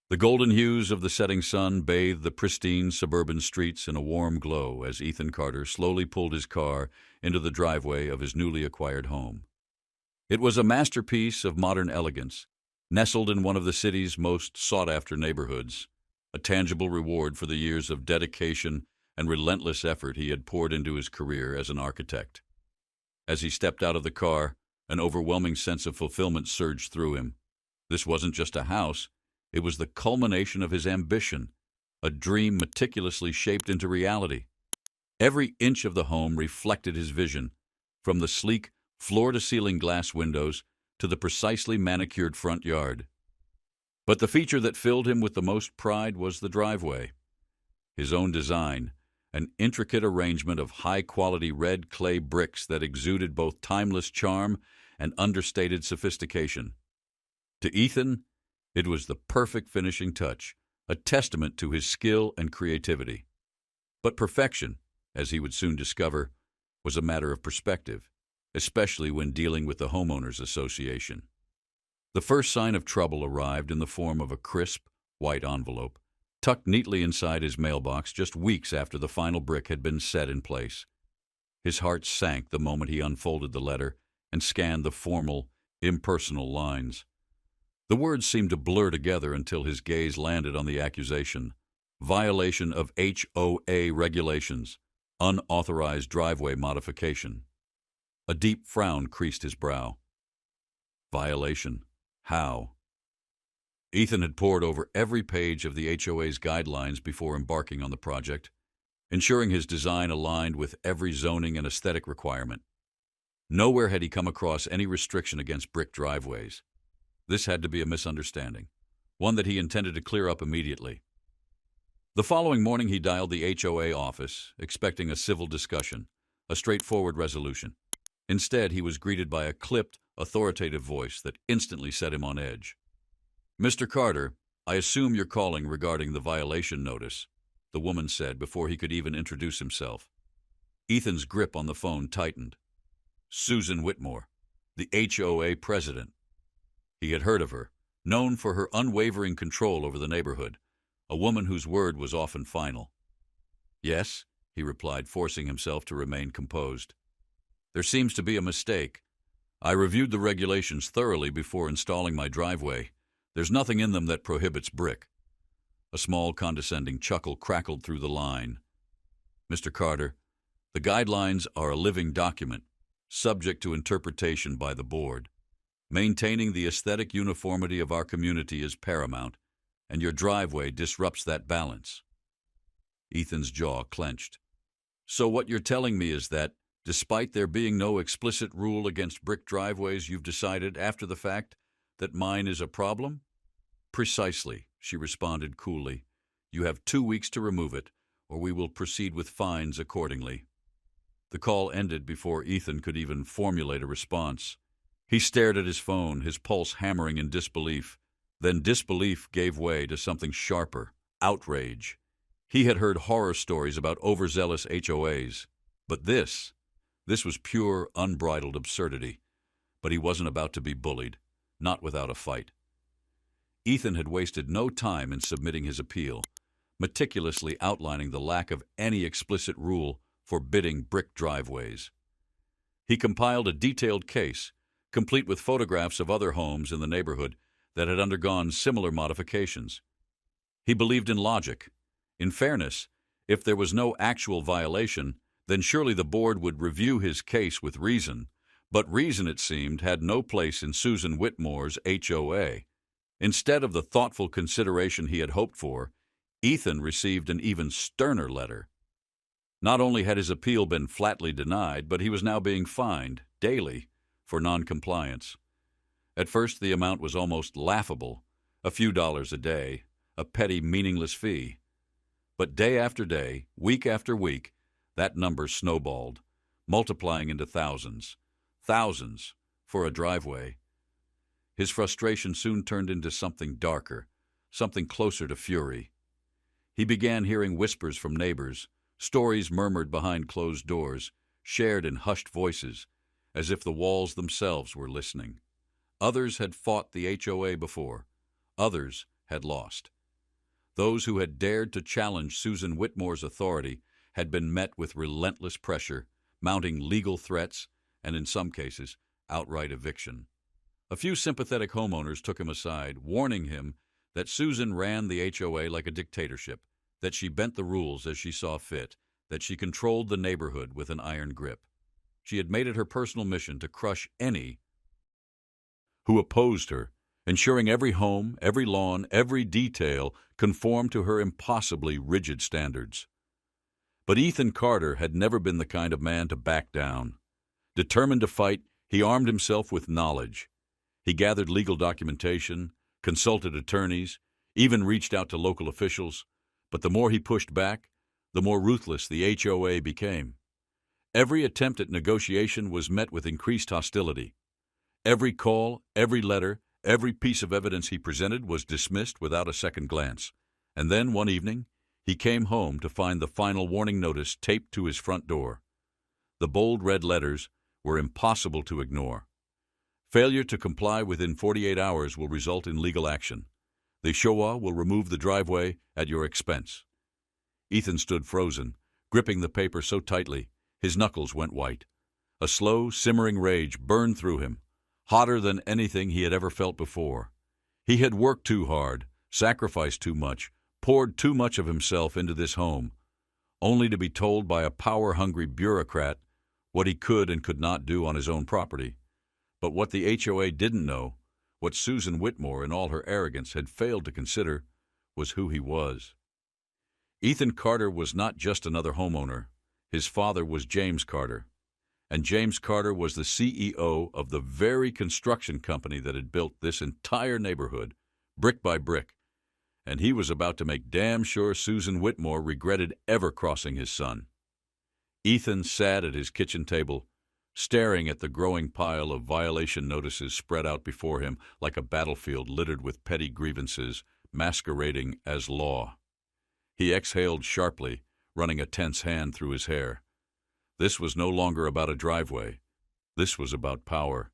The golden hues of the setting sun bathed the pristine suburban streets in a warm glow as Ethan Carter slowly pulled his car into the driveway of his newly acquired home. It was a masterpiece of modern elegance, nestled in one of the city's most sought-after neighborhoods, a tangible reward for the years of dedication and relentless effort he had poured into his career as an architect. As he stepped out of the car, an overwhelming sense of fulfillment surged through him. This wasn't just a house, it was the culmination of his ambition, a dream meticulously shaped into reality. Every inch of the home reflected his vision, from the sleek, floor-to-ceiling glass windows to the precisely manicured front yard. But the feature that filled him with the most pride was the driveway. His own design, an intricate arrangement of high-quality red clay bricks that exuded both timeless charm and understated sophistication. To Ethan, it was the perfect finishing touch, a testament to his skill and creativity. But perfection, as he would soon discover, was a matter of perspective, especially when dealing with the Homeowners Association. The first sign of trouble arrived in the form of a crisp, white envelope, tucked neatly inside his mailbox just weeks after the final brick had been set in place. His heart sank the moment he unfolded the letter and scanned the formal, impersonal lines. The words seemed to blur together until his gaze landed on the accusation: violation of HOA regulations, unauthorized driveway modification. A deep frown creased his brow. Violation? How? Ethan had pored over every page of the HOA's guidelines before embarking on the project, ensuring his design aligned with every zoning and aesthetic requirement. Nowhere had he come across any restriction against brick driveways. This had to be a misunderstanding, one that he intended to clear up immediately. The following morning he dialed the HOA office, expecting a civil discussion, a straightforward resolution. Instead, he was greeted by a clipped, authoritative voice that instantly set him on edge. "Mr. Carter, I assume you're calling regarding the violation notice," the woman said before he could even introduce himself. Ethan's grip on the phone tightened. Susan Whitmore, the HOA president. He had heard of her, known for her unwavering control over the neighborhood, a woman whose word was often final. "Yes," he replied, forcing himself to remain composed. "There seems to be a mistake. I reviewed the regulations thoroughly before installing my driveway. There's nothing in them that prohibits brick." A small, condescending chuckle crackled through the line. "Mr. Carter, the guidelines are a living document, subject to interpretation by the board. Maintaining the aesthetic uniformity of our community is paramount, and your driveway disrupts that balance." Ethan's jaw clenched. "So what you're telling me is that, despite there being no explicit rule against brick driveways, you've decided, after the fact, that mine is a problem?" "Precisely," she responded coolly. "You have 2 weeks to remove it, or we will proceed with fines accordingly." The call ended before Ethan could even formulate a response. He stared at his phone, his pulse hammering in disbelief. Then disbelief gave way to something sharper: outrage. He had heard horror stories about overzealous HOAs, but this was pure, unbridled absurdity. But he wasn't about to be bullied, not without a fight. Ethan had wasted no time in submitting his appeal, meticulously outlining the lack of any explicit rule forbidding brick driveways. He compiled a detailed case, complete with photographs of other homes in the neighborhood that had undergone similar modifications. He believed in logic. In fairness, if there was no actual violation, then surely the board would review his case with reason. But reason, it seemed, had no place in Susan Whitmore's HOA. Instead of the thoughtful consideration he had hoped for, Ethan received an even sterner letter. Not only had his appeal been flatly denied, but he was now being fined, daily, for noncompliance. At first, the amount was almost laughable, a few dollars a day, a petty, meaningless fee. But day after day, week after week, that number snowballed, multiplying into thousands for a driveway. His frustration soon turned into something darker, something closer to fury. He began hearing whispers from neighbors, stories murmured behind closed doors, shared in hushed voices, as if the walls themselves were listening. Others had fought the HOA before. Others had lost. Those who had dared to challenge Susan Whitmore's authority had been met with relentless pressure, mounting legal threats, and in some cases, outright eviction. A few sympathetic homeowners took him aside, warning him that Susan ran the HOA like a dictatorship, that she bent the rules as she saw fit, that she controlled the neighborhood with an iron grip. She had made it her personal mission to crush any who opposed her, ensuring every home, every lawn, every detail conformed to her impossibly rigid standards. But Ethan Carter had never been the kind of man to back down. Determined to fight, he armed himself with knowledge. He gathered legal documentation, consulted attorneys, even reached out to local officials, but the more he pushed back, the more ruthless the HOA became. Every attempt at negotiation was met with increased hostility. Every call, every letter, every piece of evidence he presented was dismissed without a second glance. And then, one evening, he came home to find the final warning notice taped to his front door. The bold red letters were impossible to ignore. Failure to comply within 48 hours will result in legal action. The HOA will remove the driveway at your expense. Ethan stood frozen, gripping the paper so tightly, his knuckles went white. A slow, simmering rage burned through him, hotter than anything he had ever felt before. He had worked too hard, sacrificed too much, poured too much of himself into this home, only to be told by a power-hungry bureaucrat what he could and could not do on his own property. But what the HOA didn't know, what Susan Whitmore in all her arrogance had failed to consider, was who he was. Ethan Carter was not just another homeowner. His father was James Carter, and James Carter was the CEO of the very construction company that had built this entire neighborhood, brick by brick, and he was about to make damn sure Susan Whitmore regretted ever crossing his son. Ethan sat at his kitchen table, staring at the growing pile of violation notices spread out before him like a battlefield littered with petty grievances masquerading as law. He exhaled sharply, running a tense hand through his hair. This was no longer about a driveway. This was about power.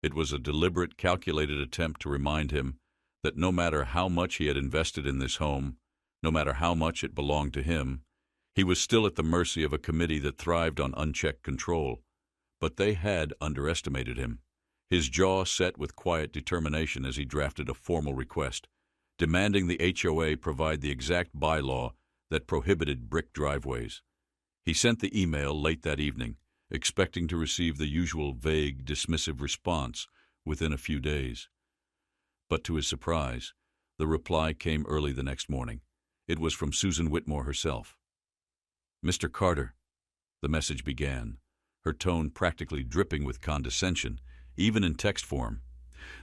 It was a deliberate, calculated attempt to remind him that no matter how much he had invested in this home, no matter how much it belonged to him, he was still at the mercy of a committee that thrived on unchecked control. But they had underestimated him. His jaw set with quiet determination as he drafted a formal request, demanding the HOA provide the exact bylaw that prohibited brick driveways. He sent the email late that evening, expecting to receive the usual vague, dismissive response within a few days. But to his surprise, the reply came early the next morning. It was from Susan Whitmore herself. "Mr. Carter," the message began, her tone practically dripping with condescension, even in text form.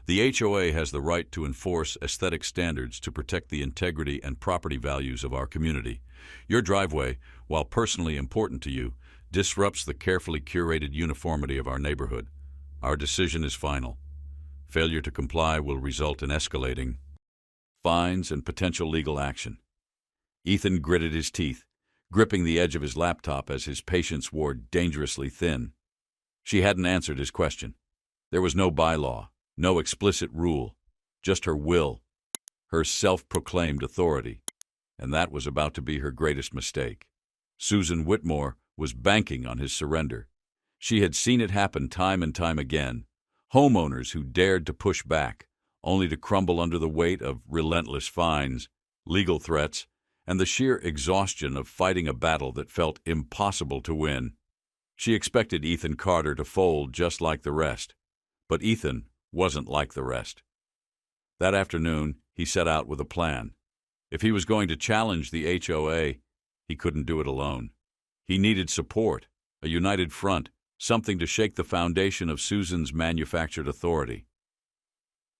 "The HOA has the right to enforce aesthetic standards to protect the integrity and property values of our community. Your driveway, while personally important to you, disrupts the carefully curated uniformity of our neighborhood. Our decision is final. Failure to comply will result in escalating fines and potential legal action." Ethan gritted his teeth, gripping the edge of his laptop as his patience wore dangerously thin. She hadn't answered his question. There was no bylaw, no explicit rule, just her will, her self-proclaimed authority, and that was about to be her greatest mistake. Susan Whitmore was banking on his surrender. She had seen it happen time and time again. Homeowners who dared to push back, only to crumble under the weight of relentless fines, legal threats, and the sheer exhaustion of fighting a battle that felt impossible to win. She expected Ethan Carter to fold just like the rest, but Ethan wasn't like the rest. That afternoon, he set out with a plan. If he was going to challenge the HOA, he couldn't do it alone. He needed support, a united front, something to shake the foundation of Susan's manufactured authority.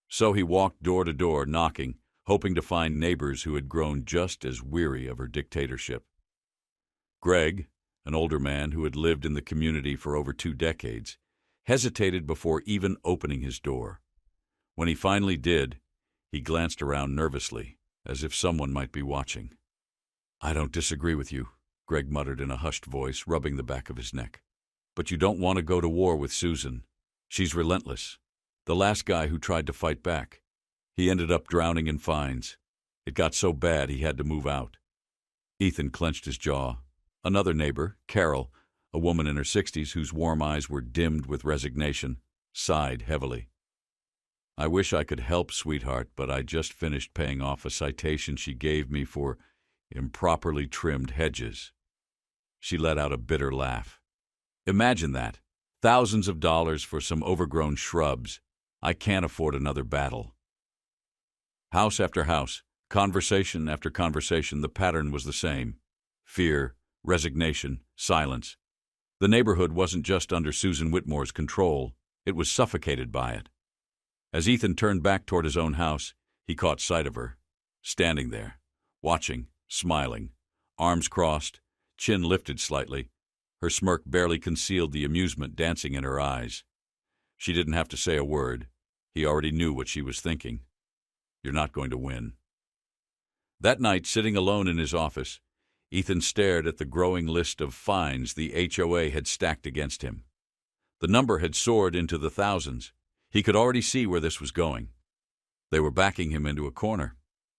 So he walked door to door, knocking, hoping to find neighbors who had grown just as weary of her dictatorship. Greg, an older man who had lived in the community for over 2 decades, hesitated before even opening his door. When he finally did, he glanced around nervously, as if someone might be watching. "I don't disagree with you," Greg muttered in a hushed voice, rubbing the back of his neck. "But you don't want to go to war with Susan. She's relentless. The last guy who tried to fight back, he ended up drowning in fines. It got so bad he had to move out. Ethan clenched his jaw. Another neighbor, Carol, a woman in her 60s whose warm eyes were dimmed with resignation, sighed heavily. "I wish I could help, sweetheart, but I just finished paying off a citation she gave me for improperly trimmed hedges." She let out a bitter laugh. "Imagine that. Thousands of dollars for some overgrown shrubs. I can't afford another battle." House after house, conversation after conversation, the pattern was the same. Fear, resignation, silence. The neighborhood wasn't just under Susan Whitmore's control, it was suffocated by it. As Ethan turned back toward his own house, he caught sight of her, standing there, watching, smiling, arms crossed, chin lifted slightly. Her smirk barely concealed the amusement dancing in her eyes. She didn't have to say a word. He already knew what she was thinking. "You're not going to win." That night, sitting alone in his office, Ethan stared at the growing list of fines the HOA had stacked against him. The number had soared into the thousands. He could already see where this was going. They were backing him into a corner.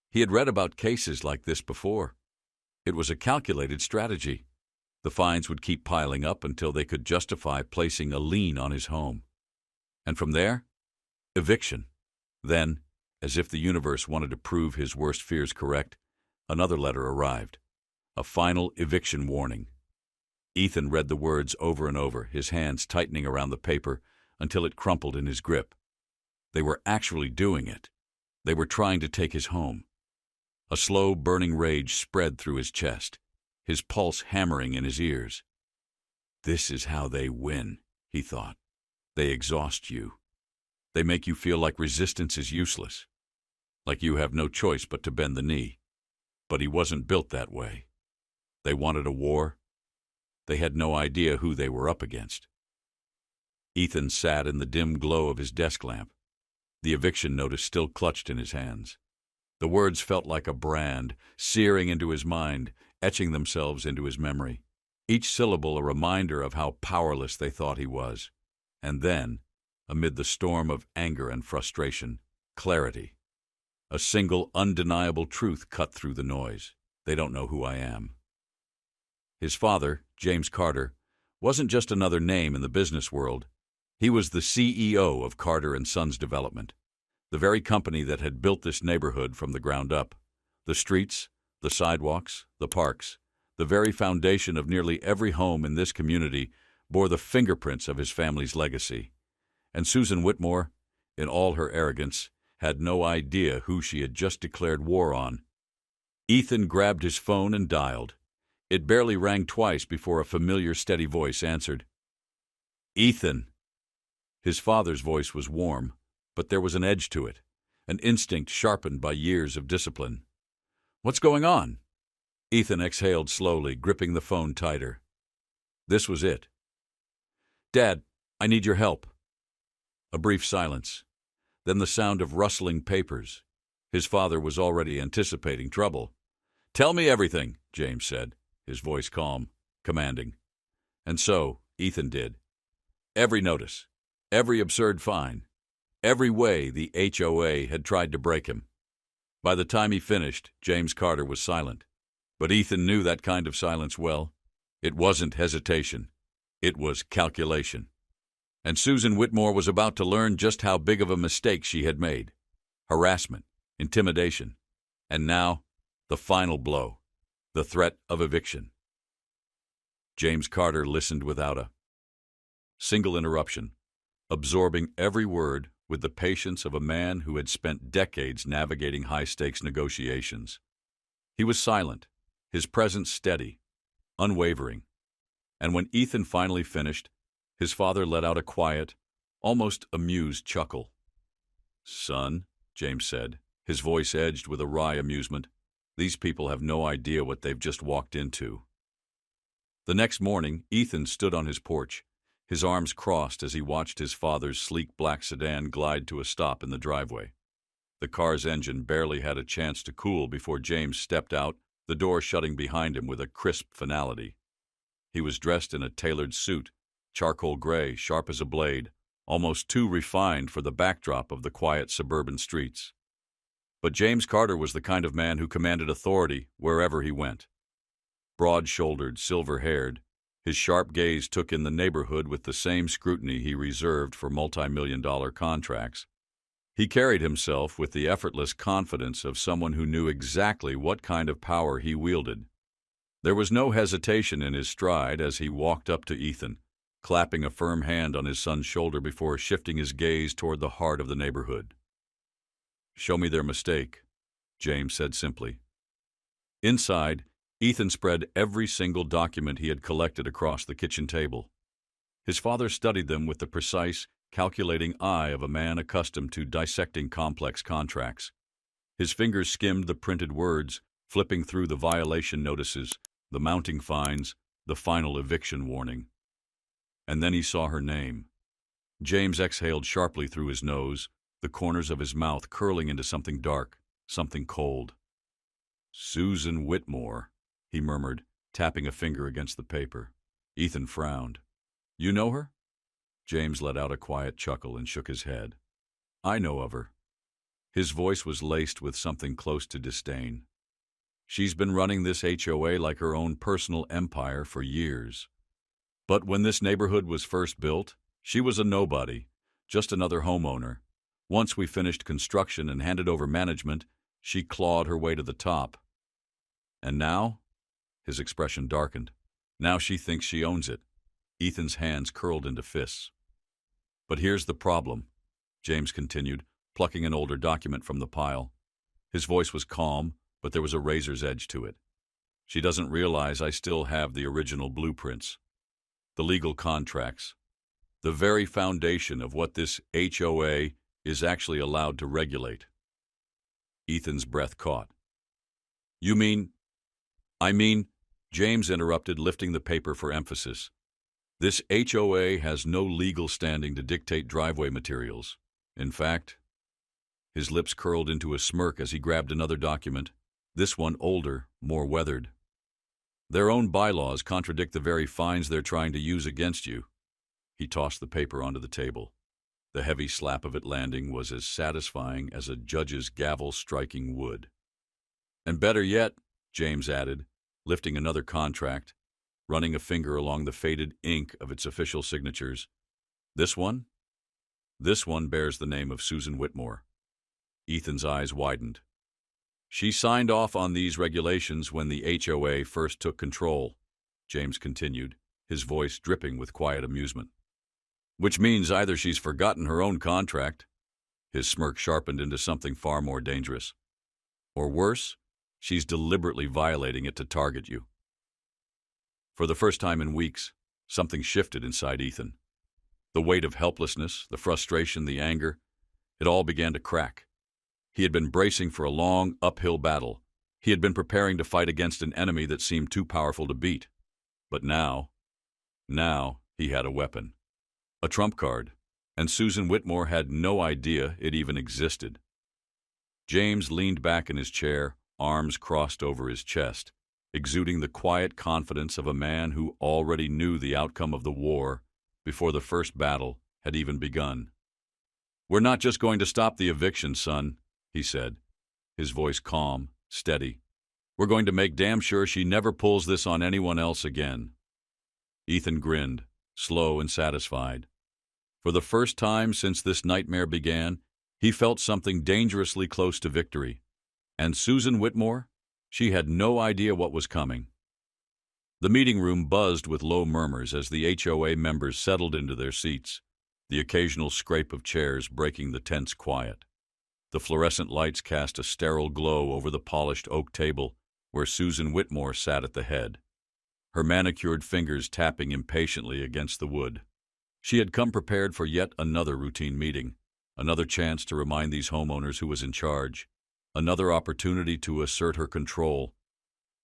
He had read about cases like this before. It was a calculated strategy. The fines would keep piling up until they could justify placing a lien on his home. And from there, eviction. Then, as if the universe wanted to prove his worst fears correct, another letter arrived. A final eviction warning. Ethan read the words over and over, his hands tightening around the paper until it crumpled in his grip. They were actually doing it. They were trying to take his home. A slow, burning rage spread through his chest, his pulse hammering in his ears. "This is how they win," he thought. "They exhaust you. They make you feel like resistance is useless, like you have no choice but to bend the knee." But he wasn't built that way. They wanted a war. They had no idea who they were up against. Ethan sat in the dim glow of his desk lamp, the eviction notice still clutched in his hands. The words felt like a brand, searing into his mind, etching themselves into his memory, each syllable a reminder of how powerless they thought he was. And then, amid the storm of anger and frustration, clarity. A single, undeniable truth cut through the noise. "They don't know who I am." His father, James Carter, wasn't just another name in the business world. He was the CEO of Carter & Sons Development, the very company that had built this neighborhood from the ground up. The streets, the sidewalks, the parks, the very foundation of nearly every home in this community bore the fingerprints of his family's legacy. And Susan Whitmore, in all her arrogance, had no idea who she had just declared war on. Ethan grabbed his phone and dialed. It barely rang twice before a familiar, steady voice answered. "Ethan." His father's voice was warm, but there was an edge to it, an instinct sharpened by years of discipline. "What's going on?" Ethan exhaled slowly, gripping the phone tighter. This was it. "Dad, I need your help." A brief silence, then the sound of rustling papers. His father was already anticipating trouble. "Tell me everything," James said, his voice calm, commanding. And so, Ethan did. Every notice, every absurd fine, every way the HOA had tried to break him. By the time he finished, James Carter was silent. But Ethan knew that kind of silence well. It wasn't hesitation. It was calculation. And Susan Whitmore was about to learn just how big of a mistake she had made. Harassment, intimidation, and now, the final blow, the threat of eviction. James Carter listened without a single interruption, absorbing every word with the patience of a man who had spent decades navigating high-stakes negotiations. He was silent, his presence steady, unwavering. And when Ethan finally finished, his father let out a quiet, almost amused chuckle. "Son," James said, his voice edged with a wry amusement, "these people have no idea what they've just walked into." The next morning, Ethan stood on his porch, his arms crossed as he watched his father's sleek black sedan glide to a stop in the driveway. The car's engine barely had a chance to cool before James stepped out, the door shutting behind him with a crisp finality. He was dressed in a tailored suit, charcoal gray, sharp as a blade, almost too refined for the backdrop of the quiet suburban streets. But James Carter was the kind of man who commanded authority wherever he went. Broad-shouldered, silver-haired, his sharp gaze took in the neighborhood with the same scrutiny he reserved for multi-million-dollar contracts. He carried himself with the effortless confidence of someone who knew exactly what kind of power he wielded. There was no hesitation in his stride as he walked up to Ethan, clapping a firm hand on his son's shoulder before shifting his gaze toward the heart of the neighborhood. "Show me their mistake," James said simply. Inside, Ethan spread every single document he had collected across the kitchen table. His father studied them with the precise, calculating eye of a man accustomed to dissecting complex contracts. His fingers skimmed the printed words, flipping through the violation notices, the mounting fines, the final eviction warning. And then he saw her name. James exhaled sharply through his nose, the corners of his mouth curling into something dark, something cold. "Susan Whitmore," he murmured, tapping a finger against the paper. Ethan frowned. "You know her?" James let out a quiet chuckle and shook his head. "I know of her." His voice was laced with something close to disdain. "She's been running this HOA like her own personal empire for years. But when this neighborhood was first built, she was a nobody, just another homeowner. Once we finished construction and handed over management, she clawed her way to the top. And now?" His expression darkened. "Now she thinks she owns it." Ethan's hands curled into fists. "But here's the problem," James continued, plucking an older document from the pile. His voice was calm, but there was a razor's edge to it. "She doesn't realize I still have the original blueprints. The legal contracts. The very foundation of what this HOA is actually allowed to regulate." Ethan's breath caught. "You mean—" "I mean," James interrupted, lifting the paper for emphasis. "This HOA has no legal standing to dictate driveway materials. In fact—" His lips curled into a smirk as he grabbed another document, this one older, more weathered. "Their own bylaws contradict the very fines they're trying to use against you." He tossed the paper onto the table. The heavy slap of it landing was as satisfying as a judge's gavel striking wood. "And better yet," James added, lifting another contract, running a finger along the faded ink of its official signatures. "This one? This one bears the name of Susan Whitmore." Ethan's eyes widened. "She signed off on these regulations when the HOA first took control," James continued, his voice dripping with quiet amusement. "Which means either she's forgotten her own contract," his smirk sharpened into something far more dangerous, "or worse, she's deliberately violating it to target you." For the first time in weeks, something shifted inside Ethan. The weight of helplessness, the frustration, the anger, it all began to crack. He had been bracing for a long, uphill battle. He had been preparing to fight against an enemy that seemed too powerful to beat. But now he had a weapon. A trump card, and Susan Whitmore had no idea it even existed. James leaned back in his chair, arms crossed over his chest, exuding the quiet confidence of a man who already knew the outcome of the war before the first battle had even begun. "We're not just going to stop the eviction, son," he said, his voice calm, steady. "We're going to make damn sure she never pulls this on anyone else again." Ethan grinned, slow and satisfied. For the first time since this nightmare began, he felt something dangerously close to victory. And Susan Whitmore? She had no idea what was coming. The meeting room buzzed with low murmurs as the HOA members settled into their seats, the occasional scrape of chairs breaking the tense quiet. The fluorescent lights cast a sterile glow over the polished oak table where Susan Whitmore sat at the head, her manicured fingers tapping impatiently against the wood. She had come prepared for yet another routine meeting, another chance to remind these homeowners who was in charge, another opportunity to assert her control.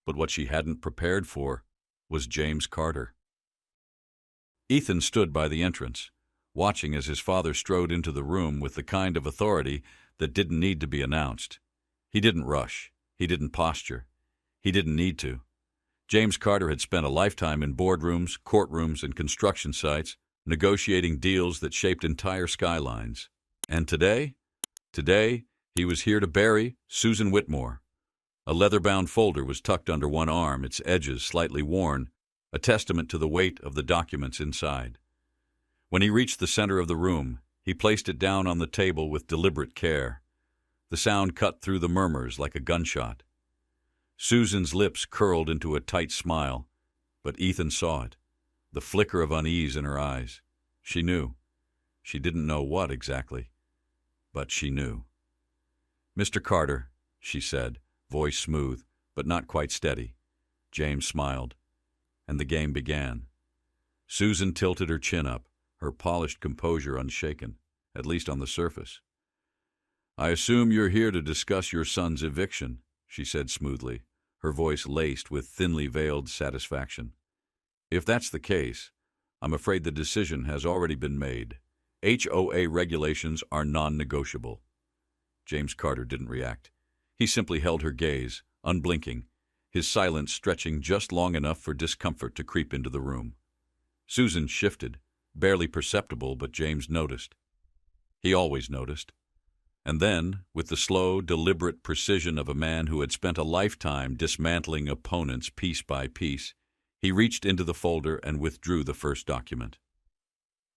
But what she hadn't prepared for was James Carter. Ethan stood by the entrance, watching as his father strode into the room with the kind of authority that didn't need to be announced. He didn't rush. He didn't posture. He didn't need to. James Carter had spent a lifetime in boardrooms, courtrooms, and construction sites, negotiating deals that shaped entire skylines. And today He was here to bury Susan Whitmore. A leather-bound folder was tucked under one arm, its edges slightly worn, a testament to the weight of the documents inside. When he reached the center of the room, he placed it down on the table with deliberate care. The sound cut through the murmurs like a gunshot. Susan's lips curled into a tight smile, but Ethan saw it, the flicker of unease in her eyes. She knew. She didn't know what exactly, but she knew. "Mr. Carter," she said, voice smooth, but not quite steady. James smiled, and the game began. Susan tilted her chin up, her polished composure unshaken, at least on the surface. "I assume you're here to discuss your son's eviction," she said smoothly, her voice laced with thinly veiled satisfaction. "If that's the case, I'm afraid the decision has already been made. HOA regulations are non-negotiable." James Carter didn't react. He simply held her gaze, unblinking, his silence stretching just long enough for discomfort to creep into the room. Susan shifted, barely perceptible, but James noticed. He always noticed. And then, with the slow, deliberate precision of a man who had spent a lifetime dismantling opponents piece by piece, he reached into the folder and withdrew the first document.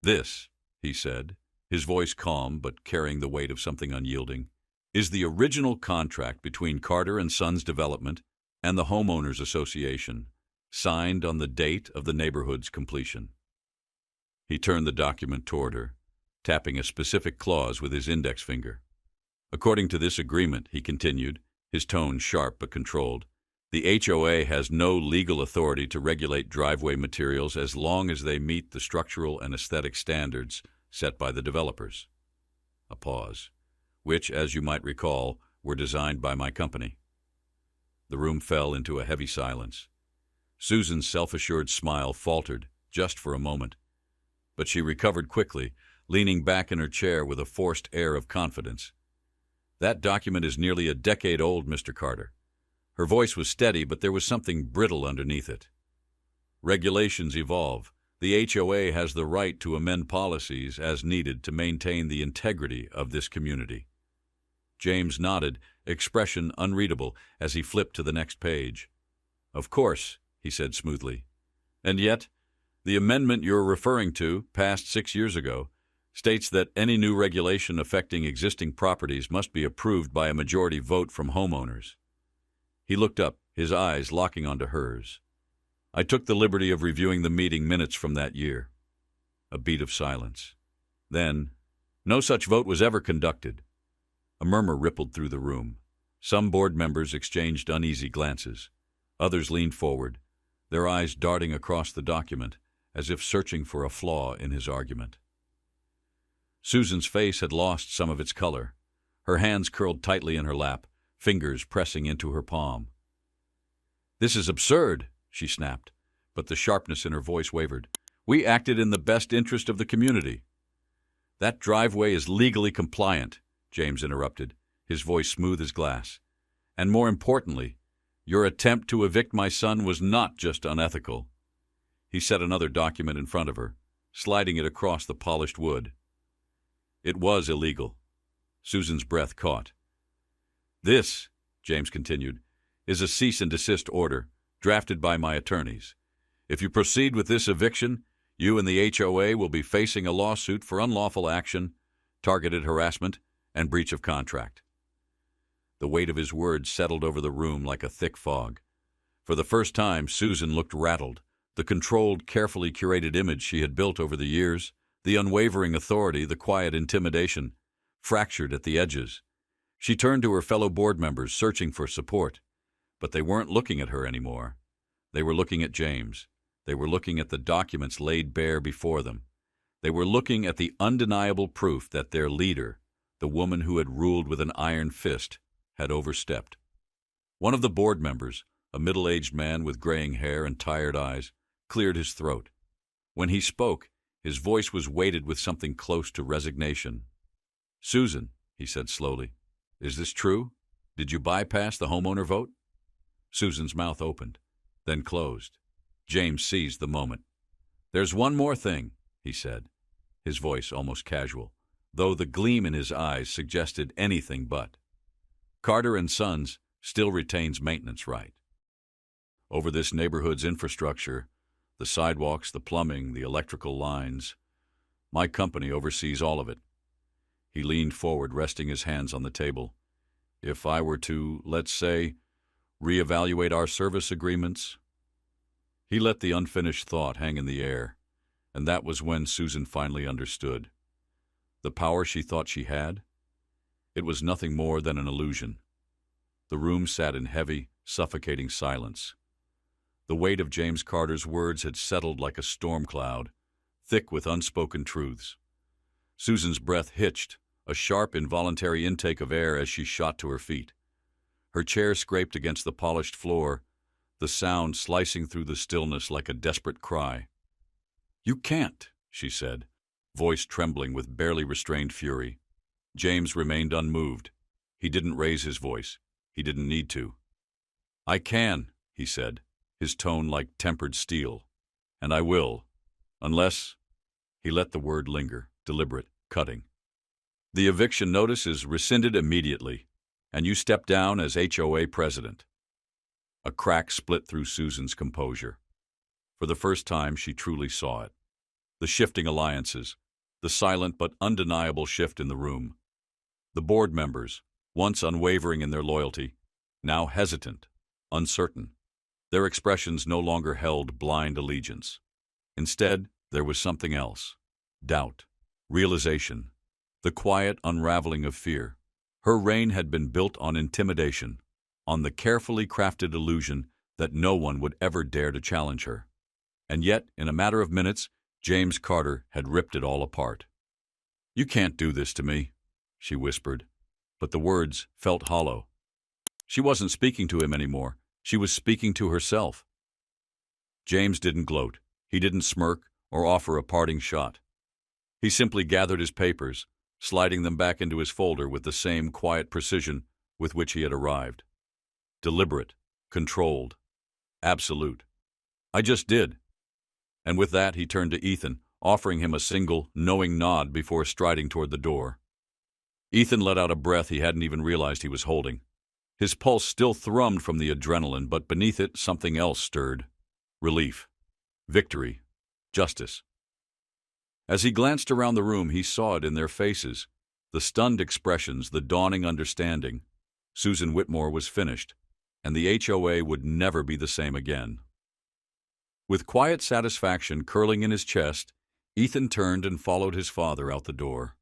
"This," he said, his voice calm but carrying the weight of something unyielding, "is the original contract between Carter and Sons Development and the Homeowners Association, signed on the date of the neighborhood's completion." He turned the document toward her, tapping a specific clause with his index finger. "According to this agreement," he continued, his tone sharp but controlled, "the HOA has no legal authority to regulate driveway materials as long as they meet the structural and aesthetic standards set by the developers." A pause, which, as you might recall, were designed by my company. The room fell into a heavy silence. Susan's self-assured smile faltered just for a moment, but she recovered quickly, leaning back in her chair with a forced air of confidence. "That document is nearly a decade old, Mr. Carter." Her voice was steady, but there was something brittle underneath it. "Regulations evolve. The HOA has the right to amend policies as needed to maintain the integrity of this community." James nodded, expression unreadable, as he flipped to the next page. "Of course," he said smoothly. "And yet, the amendment you're referring to, passed 6 years ago, states that any new regulation affecting existing properties must be approved by a majority vote from homeowners." He looked up, his eyes locking onto hers. "I took the liberty of reviewing the meeting minutes from that year." A beat of silence. Then, "No such vote was ever conducted." A murmur rippled through the room. Some board members exchanged uneasy glances. Others leaned forward, their eyes darting across the document, as if searching for a flaw in his argument. Susan's face had lost some of its color. Her hands curled tightly in her lap, fingers pressing into her palm. "This is absurd," she snapped, but the sharpness in her voice wavered. "We acted in the best interest of the community." "That driveway is legally compliant," James interrupted, his voice smooth as glass. "And more importantly, your attempt to evict my son was not just unethical." He set another document in front of her, sliding it across the polished wood. "It was illegal." Susan's breath caught. "This," James continued, "is a cease and desist order, drafted by my attorneys. If you proceed with this eviction, you and the HOA will be facing a lawsuit for unlawful action, targeted harassment, and breach of contract." The weight of his words settled over the room like a thick fog. For the first time, Susan looked rattled. The controlled, carefully curated image she had built over the years, the unwavering authority, the quiet intimidation, fractured at the edges. She turned to her fellow board members, searching for support. But they weren't looking at her anymore. They were looking at James. They were looking at the documents laid bare before them. They were looking at the undeniable proof that their leader, the woman who had ruled with an iron fist, had overstepped. One of the board members, a middle-aged man with graying hair and tired eyes, cleared his throat. When he spoke, his voice was weighted with something close to resignation. "Susan," he said slowly, "is this true? Did you bypass the homeowner vote?" Susan's mouth opened, then closed. James seized the moment. "There's one more thing," he said, his voice almost casual, though the gleam in his eyes suggested anything but. Carter and Sons still retains maintenance right over this neighborhood's infrastructure, the sidewalks, the plumbing, the electrical lines. My company oversees all of it. He leaned forward, resting his hands on the table. If I were to, let's say, reevaluate our service agreements. He let the unfinished thought hang in the air, and that was when Susan finally understood. The power she thought she had? It was nothing more than an illusion. The room sat in heavy, suffocating silence. The weight of James Carter's words had settled like a storm cloud, thick with unspoken truths. Susan's breath hitched, a sharp, involuntary intake of air as she shot to her feet. Her chair scraped against the polished floor, the sound slicing through the stillness like a desperate cry. "You can't," she said, voice trembling with barely restrained fury. James remained unmoved. He didn't raise his voice. He didn't need to. "I can," he said, his tone like tempered steel. "And I will. Unless—" He let the word linger, deliberate, cutting. "The eviction notice is rescinded immediately, and you step down as HOA president." A crack split through Susan's composure. For the first time, she truly saw it. The shifting alliances, the silent but undeniable shift in the room. The board members, once unwavering in their loyalty, now hesitant, uncertain. Their expressions no longer held blind allegiance. Instead, there was something else. Doubt, realization, the quiet unraveling of fear. Her reign had been built on intimidation, on the carefully crafted illusion that no one would ever dare to challenge her. And yet, in a matter of minutes, James Carter had ripped it all apart. "You can't do this to me," she whispered, but the words felt hollow. She wasn't speaking to him anymore. She was speaking to herself. James didn't gloat. He didn't smirk or offer a parting shot. He simply gathered his papers, sliding them back into his folder with the same quiet precision with which he had arrived. Deliberate, controlled, absolute. "I just did." And with that, he turned to Ethan, offering him a single, knowing nod before striding toward the door. Ethan let out a breath he hadn't even realized he was holding. His pulse still thrummed from the adrenaline, but beneath it something else stirred. Relief. Victory. Justice. As he glanced around the room, he saw it in their faces. The stunned expressions, the dawning understanding. Susan Whitmore was finished, and the HOA would never be the same again. With quiet satisfaction curling in his chest, Ethan turned and followed his father out the door.